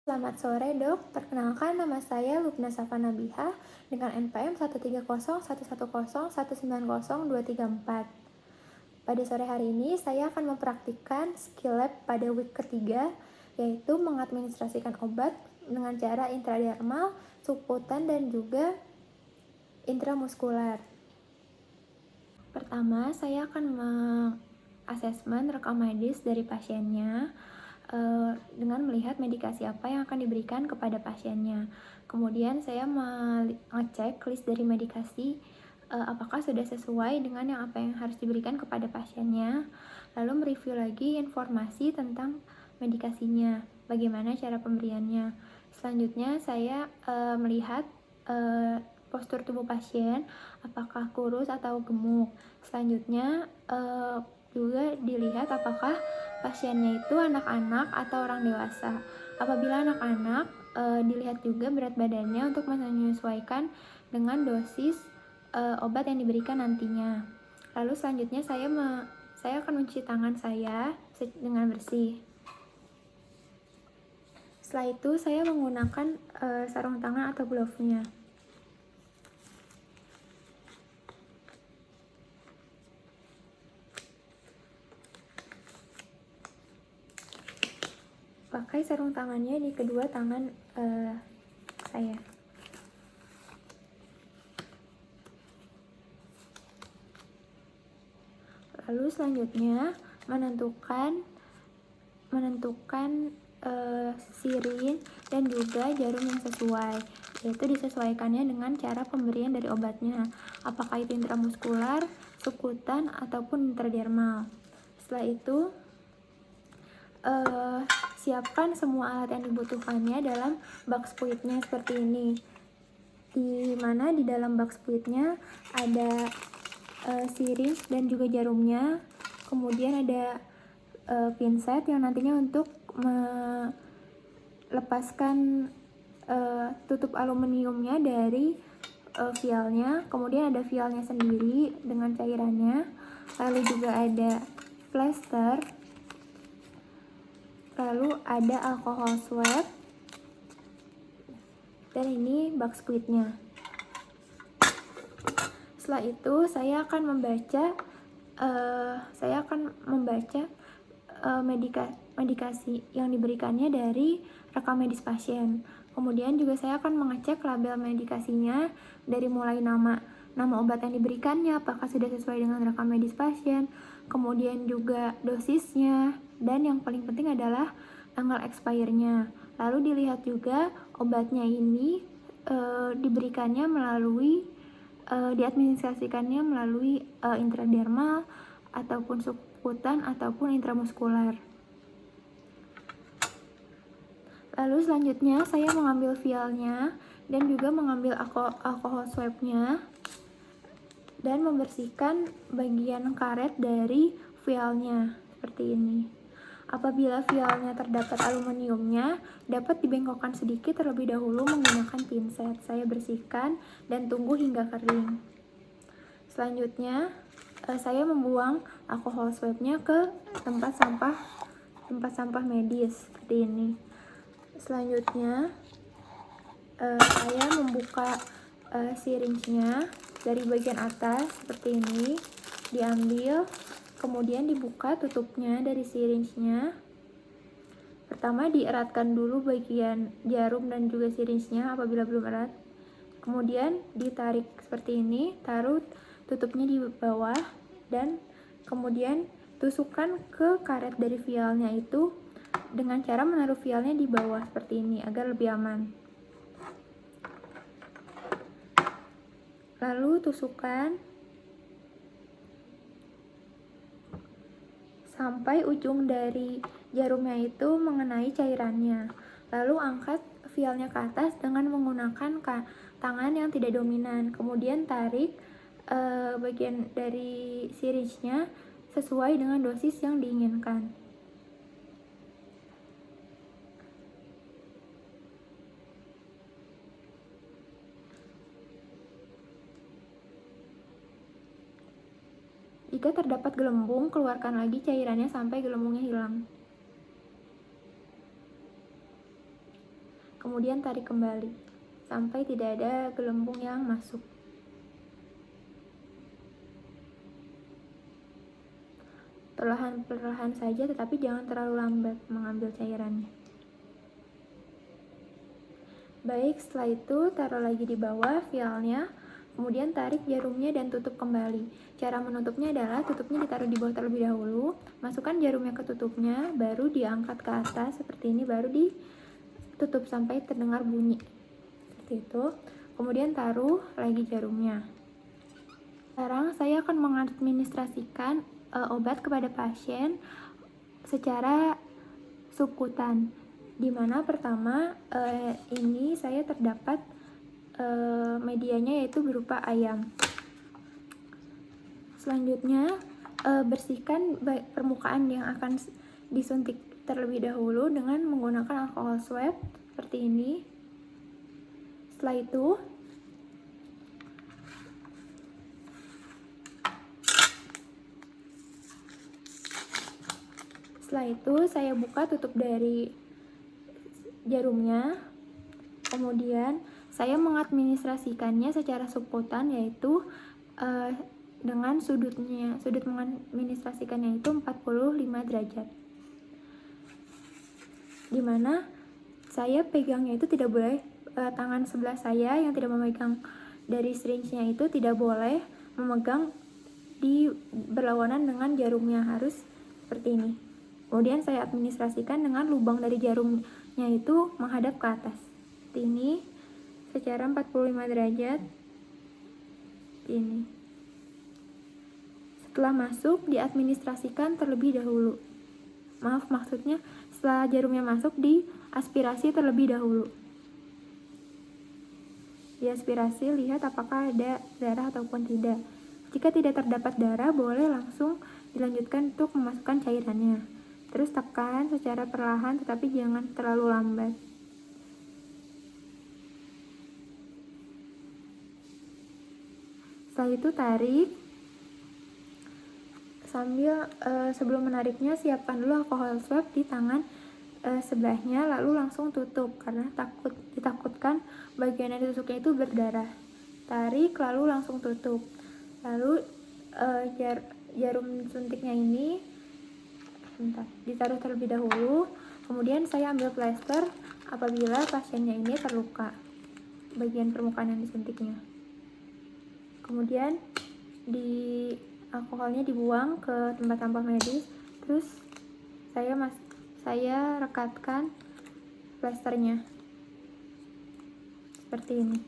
Selamat sore dok, perkenalkan nama saya Lubna Safa Nabiha dengan NPM 1301101900234. Pada sore hari ini saya akan mempraktikkan skill lab pada week ketiga, yaitu mengadministrasikan obat dengan cara intradermal, subkutan, dan juga intramuskular. Pertama, saya akan mengasesmen rekam medis dari pasiennya dengan melihat medikasi apa yang akan diberikan kepada pasiennya. Kemudian saya mengecek list dari medikasi apakah sudah sesuai dengan apa yang harus diberikan kepada pasiennya. Lalu mereview lagi informasi tentang medikasinya, bagaimana cara pemberiannya. Selanjutnya saya melihat postur tubuh pasien, apakah kurus atau gemuk. Selanjutnya juga dilihat apakah pasiennya itu anak-anak atau orang dewasa. Apabila anak-anak, dilihat juga berat badannya untuk menyesuaikan dengan dosis obat yang diberikan nantinya. Lalu selanjutnya saya akan mencuci tangan saya dengan bersih. Setelah itu saya menggunakan sarung tangan atau glove-nya. Pakai sarung tangannya di kedua tangan saya. Lalu selanjutnya menentukan sirin dan juga jarum yang sesuai, yaitu disesuaikannya dengan cara pemberian dari obatnya, apakah itu intramuskular, subkutan, ataupun intradermal. Setelah itu siapkan semua alat yang dibutuhkannya dalam box fluidnya seperti ini, di mana di dalam box fluidnya ada syringe dan juga jarumnya, kemudian ada pinset yang nantinya untuk melepaskan tutup aluminiumnya dari vialnya, kemudian ada vialnya sendiri dengan cairannya, lalu juga ada plaster, lalu ada alkohol swab, dan ini box fluidnya. Setelah itu saya akan membaca medikasi yang diberikannya dari rekam medis pasien. Kemudian juga saya akan mengecek label medikasinya dari mulai nama obat yang diberikannya, apakah sudah sesuai dengan rekam medis pasien, kemudian juga dosisnya, dan yang paling penting adalah tanggal expire-nya. Lalu dilihat juga obatnya ini diberikannya melalui diadministrasikannya melalui intradermal ataupun subkutan ataupun intramuskular. Lalu selanjutnya saya mengambil vialnya dan juga mengambil alkohol swabnya dan membersihkan bagian karet dari vialnya seperti ini. Apabila vialnya terdapat aluminiumnya, dapat dibengkokkan sedikit terlebih dahulu menggunakan pinset. Saya bersihkan dan tunggu hingga kering. Selanjutnya, saya membuang alkohol swabnya ke tempat sampah medis seperti ini. Selanjutnya, saya membuka syringe-nya dari bagian atas seperti ini, diambil, kemudian dibuka tutupnya dari syringe-nya. Pertama dieratkan dulu bagian jarum dan juga syringe-nya apabila belum erat. Kemudian ditarik seperti ini, taruh tutupnya di bawah, dan kemudian tusukkan ke karet dari vialnya itu dengan cara menaruh vialnya di bawah seperti ini agar lebih aman. Lalu tusukkan sampai ujung dari jarumnya itu mengenai cairannya. Lalu angkat vialnya ke atas dengan menggunakan tangan yang tidak dominan. Kemudian tarik bagian dari syringe-nya sesuai dengan dosis yang diinginkan. Jika terdapat gelembung, keluarkan lagi cairannya sampai gelembungnya hilang. kemudian tarik kembali sampai tidak ada gelembung yang masuk. Perlahan-perlahan saja, tetapi jangan terlalu lambat mengambil cairannya. Baik, setelah itu taruh lagi di bawah vialnya, kemudian tarik jarumnya dan tutup kembali. Cara menutupnya adalah tutupnya ditaruh di bawah terlebih dahulu, masukkan jarumnya ke tutupnya, baru diangkat ke atas seperti ini, baru ditutup sampai terdengar bunyi. Seperti itu. Kemudian taruh lagi jarumnya. Sekarang saya akan mengadministrasikan obat kepada pasien secara subkutan, di mana pertama ini saya terdapat medianya yaitu berupa ayam. Selanjutnya bersihkan permukaan yang akan disuntik terlebih dahulu dengan menggunakan alkohol swab seperti ini. Setelah itu saya buka tutup dari jarumnya, kemudian saya mengadministrasikannya secara subkutan, yaitu dengan sudut mengadministrasikannya itu 45 derajat, dimana saya pegangnya itu tidak boleh, tangan sebelah saya yang tidak memegang dari syringe-nya itu tidak boleh memegang di berlawanan dengan jarumnya, harus seperti ini. Kemudian saya administrasikan dengan lubang dari jarumnya itu menghadap ke atas seperti ini, secara 45 derajat ini. Setelah masuk, diadministrasikan terlebih dahulu. Maksudnya setelah jarumnya masuk, diaspirasi terlebih dahulu. Diaspirasi, lihat apakah ada darah ataupun tidak. Jika tidak terdapat darah, boleh langsung dilanjutkan untuk memasukkan cairannya. Terus tekan secara perlahan, tetapi jangan terlalu lambat. Setelah itu tarik. Sambil sebelum menariknya, siapkan dulu alkohol swab di tangan sebelahnya, lalu langsung tutup karena ditakutkan bagian yang ditusuknya itu berdarah. Tarik lalu langsung tutup. Lalu jarum suntiknya ini ditaruh terlebih dahulu, kemudian saya ambil plester apabila pasiennya ini terluka bagian permukaan yang disuntiknya. Kemudian alkoholnya dibuang ke tempat sampah medis. Terus saya rekatkan plesternya seperti ini.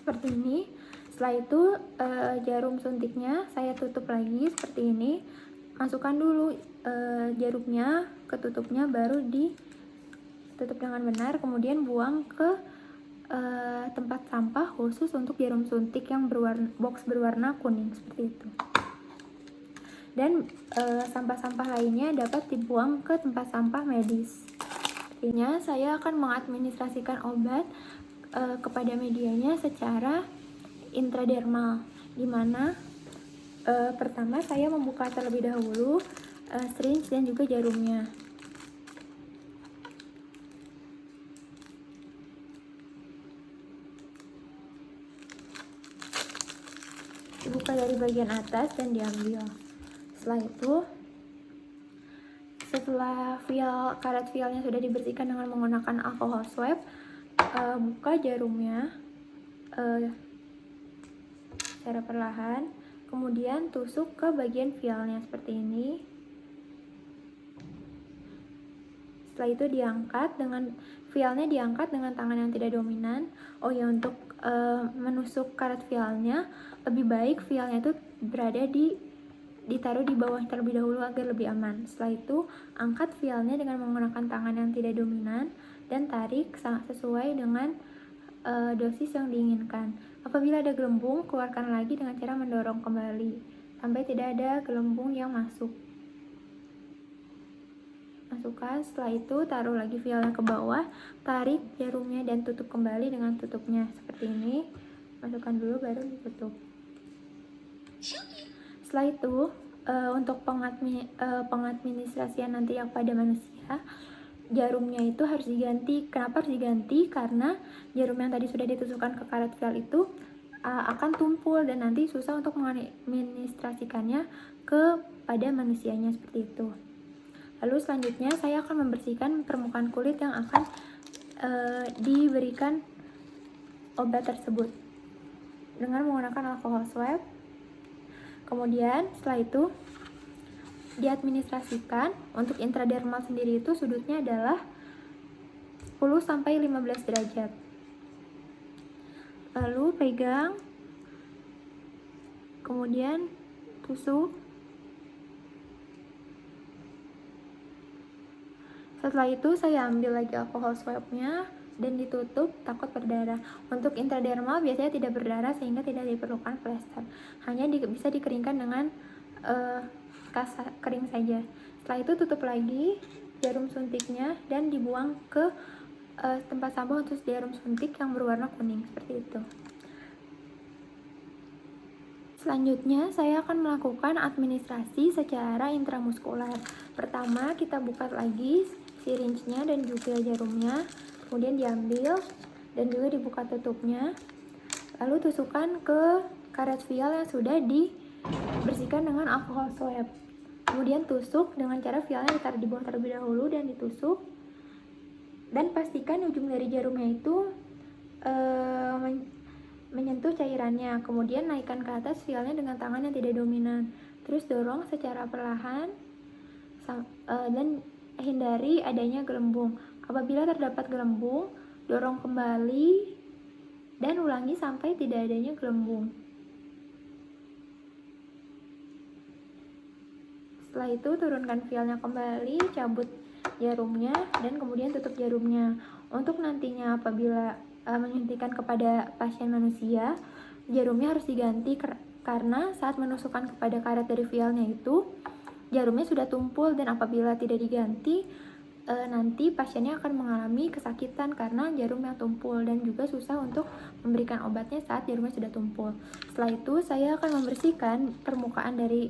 Seperti ini. Setelah itu jarum suntiknya saya tutup lagi seperti ini. Masukkan dulu jarumnya ke tutupnya, baru ditutup dengan benar, kemudian buang ke tempat sampah khusus untuk jarum suntik yang box berwarna kuning seperti itu. Dan sampah-sampah lainnya dapat dibuang ke tempat sampah medis. Artinya saya akan mengadministrasikan obat kepada medianya secara intradermal, di mana pertama saya membuka terlebih dahulu syringe dan juga jarumnya. Dibuka dari bagian atas dan diambil. Setelah itu, setelah karet vialnya sudah dibersihkan dengan menggunakan alkohol swab, buka jarumnya secara perlahan, kemudian tusuk ke bagian vialnya seperti ini. Setelah itu vialnya diangkat dengan tangan yang tidak dominan. Untuk menusuk karet vialnya, lebih baik vialnya itu ditaruh di bawah terlebih dahulu agar lebih aman. Setelah itu, angkat vialnya dengan menggunakan tangan yang tidak dominan dan tarik sesuai dengan dosis yang diinginkan. Apabila ada gelembung, keluarkan lagi dengan cara mendorong kembali sampai tidak ada gelembung yang masuk. Masukkan. Setelah itu taruh lagi vialnya ke bawah, tarik jarumnya dan tutup kembali dengan tutupnya seperti ini. Masukkan dulu baru ditutup. Setelah itu untuk pengadministrasian nanti yang pada manusia, jarumnya itu harus diganti. Kenapa harus diganti? Karena jarum yang tadi sudah ditusukkan ke karet vial itu akan tumpul dan nanti susah untuk mengadministrasikannya kepada manusianya, seperti itu. Lalu selanjutnya saya akan membersihkan permukaan kulit yang akan diberikan obat tersebut dengan menggunakan alkohol swab. Kemudian setelah itu diadministrasikan. Untuk intradermal sendiri itu sudutnya adalah 10-15 derajat. Lalu pegang, kemudian tusuk. Setelah itu saya ambil lagi alkohol swabnya dan ditutup, takut berdarah. Untuk intradermal biasanya tidak berdarah sehingga tidak diperlukan plester. Hanya bisa dikeringkan dengan kering saja. Setelah itu tutup lagi jarum suntiknya dan dibuang ke tempat sampah untuk jarum suntik yang berwarna kuning, seperti itu. Selanjutnya saya akan melakukan administrasi secara intramuskular. Pertama kita buka lagi sirinjnya dan juga jarumnya, kemudian diambil dan juga dibuka tutupnya, lalu tusukkan ke karet vial yang sudah dibersihkan dengan alkohol swab. Kemudian tusuk dengan cara vialnya ditaruh di bawah terlebih dahulu dan ditusuk, dan pastikan ujung dari jarumnya itu menyentuh cairannya. Kemudian naikkan ke atas vialnya dengan tangan yang tidak dominan, terus dorong secara perlahan dan hindari adanya gelembung. Apabila terdapat gelembung, dorong kembali dan ulangi sampai tidak adanya gelembung. Setelah itu turunkan vialnya kembali, cabut jarumnya dan kemudian tutup jarumnya. Untuk nantinya apabila menyuntikkan kepada pasien manusia, jarumnya harus diganti karena saat menusukkan kepada karet dari vialnya itu jarumnya sudah tumpul, dan apabila tidak diganti nanti pasiennya akan mengalami kesakitan karena jarum yang tumpul dan juga susah untuk memberikan obatnya saat jarumnya sudah tumpul. Setelah itu saya akan membersihkan permukaan dari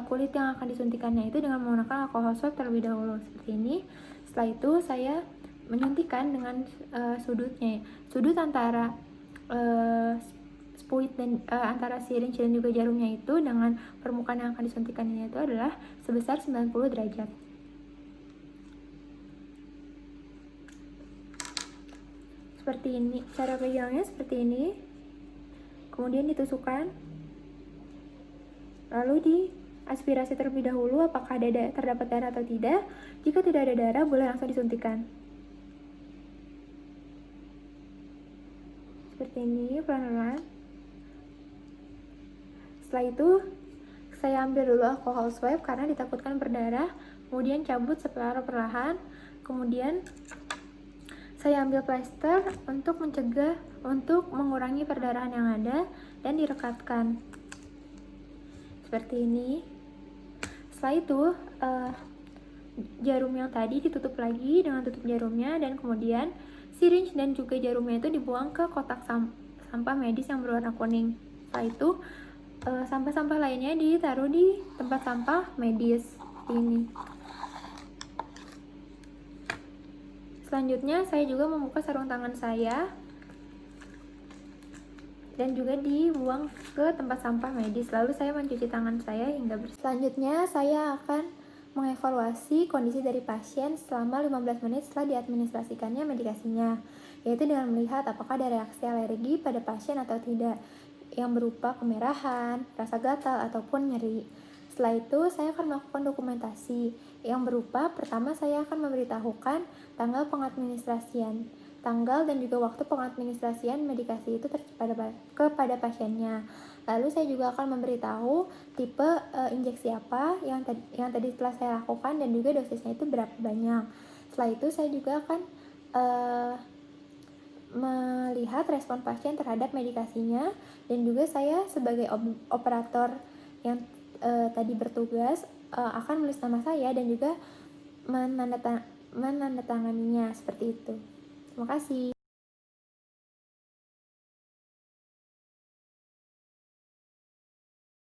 kulit yang akan disuntikannya itu dengan menggunakan alkohol swab terlebih dahulu, seperti ini. Setelah itu saya menyuntikkan dengan sudut antara spuit dan antara syringe dan juga jarumnya itu dengan permukaan yang akan disuntikannya itu adalah sebesar 90 derajat. Seperti ini, cara pegangnya seperti ini. Kemudian ditusukkan, lalu diaspirasi terlebih dahulu apakah terdapat darah atau tidak. Jika tidak ada darah, boleh langsung disuntikan. Seperti ini, pelan-pelan. Setelah itu saya ambil dulu alkohol swab karena ditakutkan berdarah, kemudian cabut secara perlahan, kemudian saya ambil plester untuk mengurangi perdarahan yang ada dan direkatkan seperti ini. Setelah itu jarum yang tadi ditutup lagi dengan tutup jarumnya, dan kemudian syringe dan juga jarumnya itu dibuang ke kotak sampah medis yang berwarna kuning. Setelah itu sampah-sampah lainnya ditaruh di tempat sampah medis seperti ini. Selanjutnya saya juga membuka sarung tangan saya dan juga dibuang ke tempat sampah medis. Lalu saya mencuci tangan saya hingga bersih. Selanjutnya saya akan mengevaluasi kondisi dari pasien selama 15 menit setelah diadministrasikannya medikasinya, yaitu dengan melihat apakah ada reaksi alergi pada pasien atau tidak, yang berupa kemerahan, rasa gatal, ataupun nyeri. Setelah itu saya akan melakukan dokumentasi yang berupa, pertama saya akan memberitahukan tanggal pengadministrasian, tanggal dan juga waktu pengadministrasian medikasi itu kepada pasiennya. Lalu saya juga akan memberitahu tipe injeksi apa yang tadi telah saya lakukan dan juga dosisnya itu berapa banyak. Setelah itu saya juga akan melihat respon pasien terhadap medikasinya, dan juga saya sebagai operator yang tadi bertugas akan menulis nama saya dan juga menandatanganinya, seperti itu. Terima kasih.